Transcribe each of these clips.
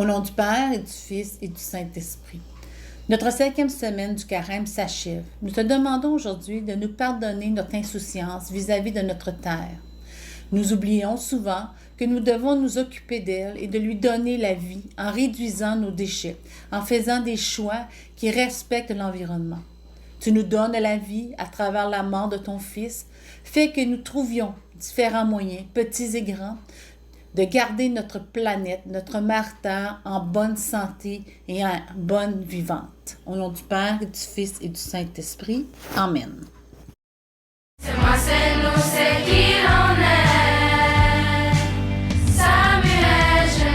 Au nom du Père et du Fils et du Saint-Esprit. Notre 5e semaine du carême s'achève. Nous te demandons aujourd'hui de nous pardonner notre insouciance vis-à-vis de notre terre. Nous oublions souvent que nous devons nous occuper d'elle et de lui donner la vie en réduisant nos déchets, en faisant des choix qui respectent l'environnement. Tu nous donnes la vie à travers la mort de ton Fils, fait que nous trouvions différents moyens, petits et grands, de garder notre planète, notre mère Terre en bonne santé et en bonne vivante. Au nom du Père, du Fils et du Saint-Esprit. Amen. C'est moi, c'est nous, c'est qui l'on est. Samuel Genest.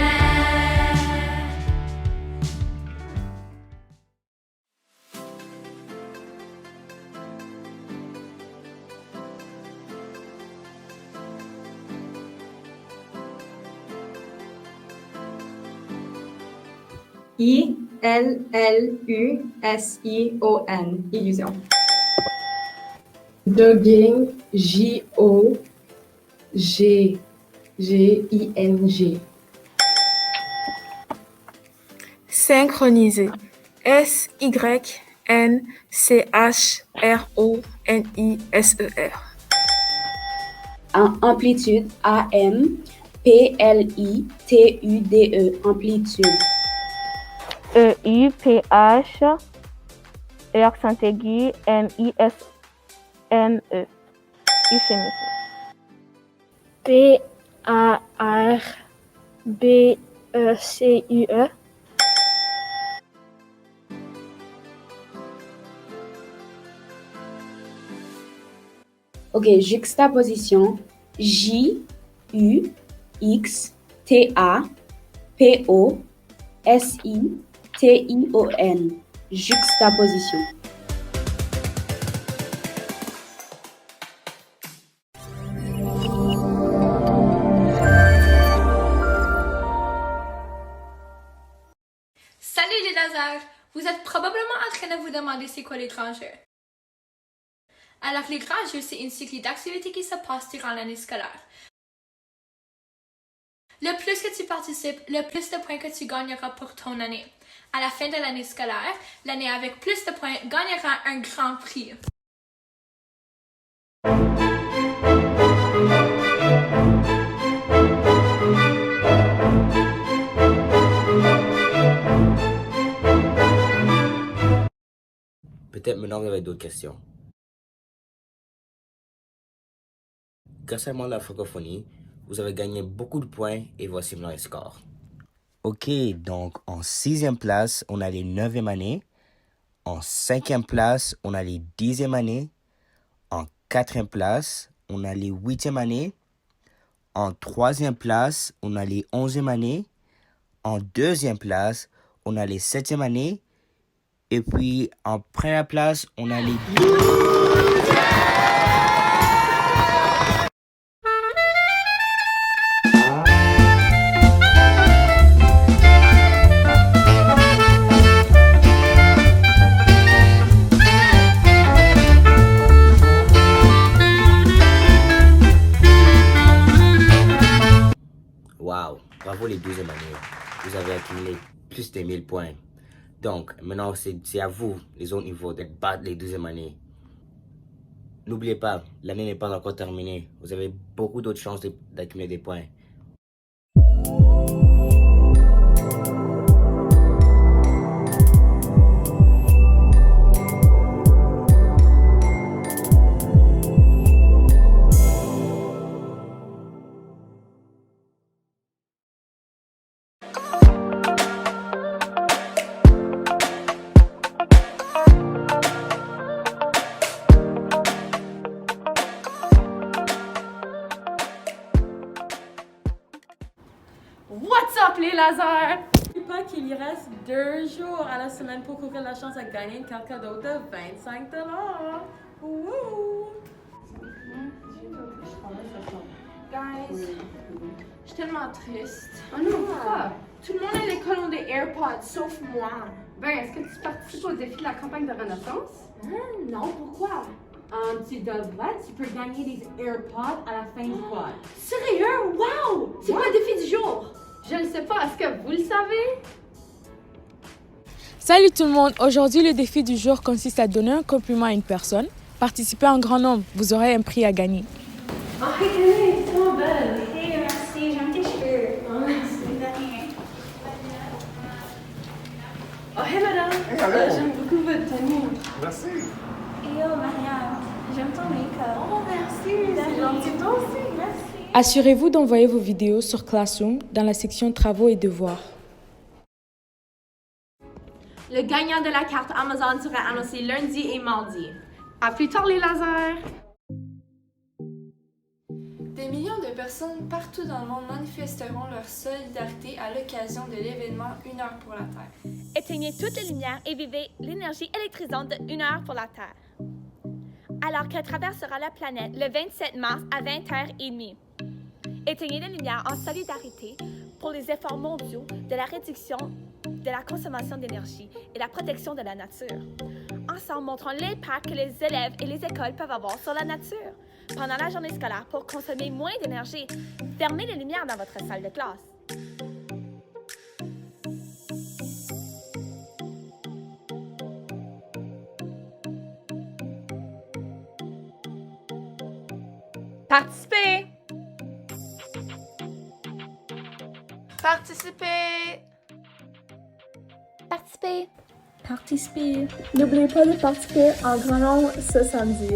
Illusion. Illusion. Jogging, Jogging. Synchroniser. Synchroniseur. Amplitude. Amplitude. Amplitude. EUPH, et accent aigu, MISME. Euphémisme. PARBECUE. Ok, juxtaposition. JUXTAPOSITION. Juxtaposition. Salut les lasers! Vous êtes probablement en train de vous demander c'est quoi les grands jeux. Alors les grands jeux, c'est une cycle d'activités qui se passe durant l'année scolaire. Le plus que tu participes, le plus de points que tu gagneras pour ton année. À la fin de l'année scolaire, l'année avec plus de points gagnera un grand prix. Peut-être maintenant vous avez d'autres questions. Concernant la francophonie, vous avez gagné beaucoup de points et voici maintenant les scores. Ok, donc en 6e place, on a les 9e années. En 5e place, on a les 10e années. En 4e place, on a les 8e années. En 3e place, on a les 11e années. En 2e place, on a les 7e années. Et puis, en première place, on a les 12. Wow, bravo les 12e années. Vous avez accumulé plus de 1000 points. Donc, maintenant, c'est à vous, les autres niveaux, de battre les 12e années. N'oubliez pas, l'année n'est pas encore terminée. Vous avez beaucoup d'autres chances d'accumuler des points. What's up les lasers? N'oubliez pas qu'il y reste 2 jours à la semaine pour courir la chance à gagner une carte cadeau de 25 $. Wouhou! Guys, je suis tellement triste. Oh non, pourquoi? Tout le monde à l'école ont des AirPods, sauf moi. Ben, est-ce que tu participes au défi de la campagne de Renaissance? Non, pourquoi? Tu devrais, tu peux gagner des AirPods à la fin du quad. Sérieux? Wow! C'est quoi le défi du jour? Je ne sais pas, est-ce que vous le savez? Salut tout le monde! Aujourd'hui, le défi du jour consiste à donner un compliment à une personne. Participez en grand nombre, vous aurez un prix à gagner. Oh, hey, Camille, t'es trop belle. Hey, merci, j'aime tes cheveux. Oh, merci, de rien. Oh, hey, madame. J'aime beaucoup votre tenue. Merci. Et oh, Marianne, j'aime ton make-up. Oh, merci, c'est gentil. Toi aussi, merci. Assurez-vous d'envoyer vos vidéos sur Classroom dans la section Travaux et devoirs. Le gagnant de la carte Amazon sera annoncé lundi et mardi. À plus tard, les lasers! Des millions de personnes partout dans le monde manifesteront leur solidarité à l'occasion de l'événement 1 heure pour la Terre. Éteignez toutes les lumières et vivez l'énergie électrisante de 1 heure pour la Terre. Alors qu'elle traversera la planète le 27 mars à 20h30. Éteignez les lumières en solidarité pour les efforts mondiaux de la réduction de la consommation d'énergie et la protection de la nature. Ensemble, montrons l'impact que les élèves et les écoles peuvent avoir sur la nature. Pendant la journée scolaire, pour consommer moins d'énergie, fermez les lumières dans votre salle de classe. Participez! Participez! Participez! Participez. N'oubliez pas de participer en grand nombre ce samedi.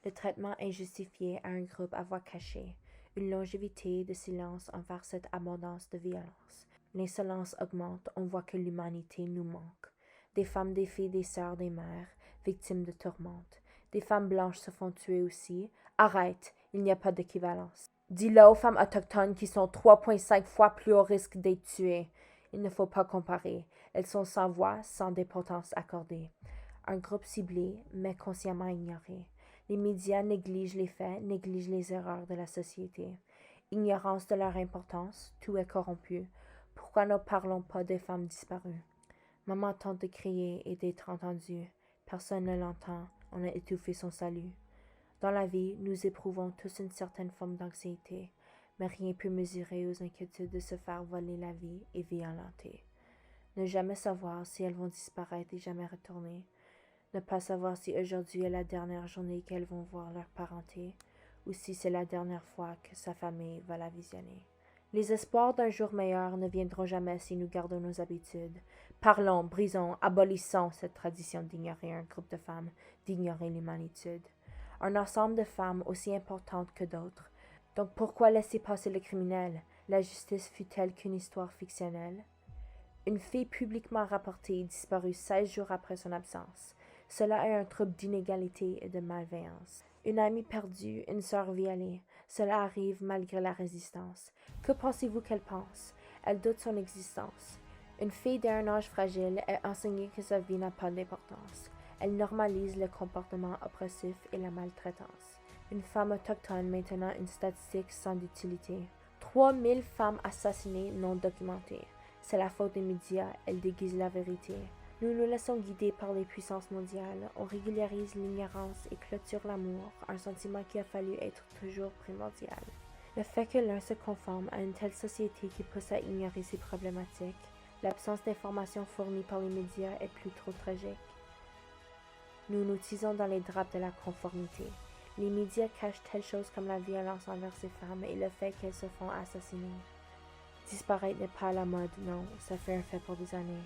Le traitement injustifié à un groupe à voix cachée, une longévité de silence envers cette abondance de violence. L'insolence augmente, on voit que l'humanité nous manque. Des femmes, des filles, des sœurs, des mères, victimes de tourmentes. Des femmes blanches se font tuer aussi. Arrête, il n'y a pas d'équivalence. Dis-le aux femmes autochtones qui sont 3,5 fois plus au risque d'être tuées. Il ne faut pas comparer. Elles sont sans voix, sans d'importance accordée. Un groupe ciblé, mais consciemment ignoré. Les médias négligent les faits, négligent les erreurs de la société. Ignorance de leur importance, tout est corrompu. Pourquoi ne parlons pas des femmes disparues? Maman tente de crier et d'être entendue. Personne ne l'entend, on a étouffé son salut. Dans la vie, nous éprouvons tous une certaine forme d'anxiété, mais rien peut mesurer aux inquiétudes de se faire voler la vie et violenter. Ne jamais savoir si elles vont disparaître et jamais retourner. Ne pas savoir si aujourd'hui est la dernière journée qu'elles vont voir leur parenté ou si c'est la dernière fois que sa famille va la visionner. Les espoirs d'un jour meilleur ne viendront jamais si nous gardons nos habitudes. Parlons, brisons, abolissons cette tradition d'ignorer un groupe de femmes, d'ignorer l'humanité. Un ensemble de femmes aussi importantes que d'autres. Donc pourquoi laisser passer le criminel? La justice fut-elle qu'une histoire fictionnelle? Une fille publiquement rapportée disparue 16 jours après son absence. Cela est un trouble d'inégalité et de malveillance. Une amie perdue, une sœur violée. Cela arrive malgré la résistance. Que pensez-vous qu'elle pense? Elle doute son existence. Une fille d'un âge fragile est enseignée que sa vie n'a pas d'importance. Elle normalise le comportement oppressif et la maltraitance. Une femme autochtone maintenant une statistique sans utilité. 3000 femmes assassinées non documentées. C'est la faute des médias, elles déguisent la vérité. Nous nous laissons guider par les puissances mondiales, on régularise l'ignorance et clôture l'amour, un sentiment qui a fallu être toujours primordial. Le fait que l'un se conforme à une telle société qui pousse à ignorer ces problématiques, l'absence d'informations fournies par les médias est plus trop tragique. Nous nous tisons dans les draps de la conformité. Les médias cachent telle chose comme la violence envers ces femmes et le fait qu'elles se font assassiner. Disparaître n'est pas à la mode, non, ça fait un fait pour des années.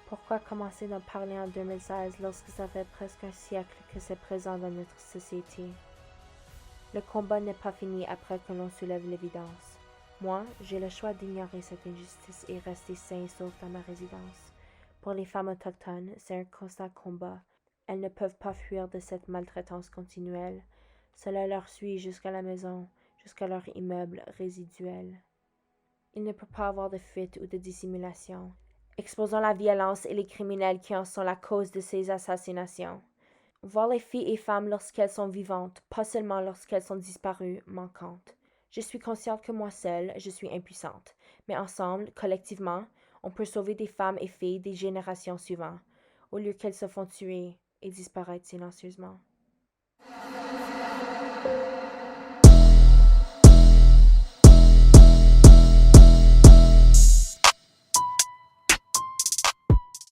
Pourquoi commencer d'en parler en 2016 lorsque ça fait presque un siècle que c'est présent dans notre société? Le combat n'est pas fini après que l'on soulève l'évidence. Moi, j'ai le choix d'ignorer cette injustice et rester sain et sauf dans ma résidence. Pour les femmes autochtones, c'est un constant combat. Elles ne peuvent pas fuir de cette maltraitance continuelle. Cela leur suit jusqu'à la maison, jusqu'à leur immeuble résiduel. Il ne peut pas avoir de fuite ou de dissimulation. Exposons la violence et les criminels qui en sont la cause de ces assassinations. Voir les filles et femmes lorsqu'elles sont vivantes, pas seulement lorsqu'elles sont disparues, manquantes. Je suis consciente que moi seule, je suis impuissante. Mais ensemble, collectivement, on peut sauver des femmes et filles des générations suivantes, au lieu qu'elles se font tuer et disparaître silencieusement.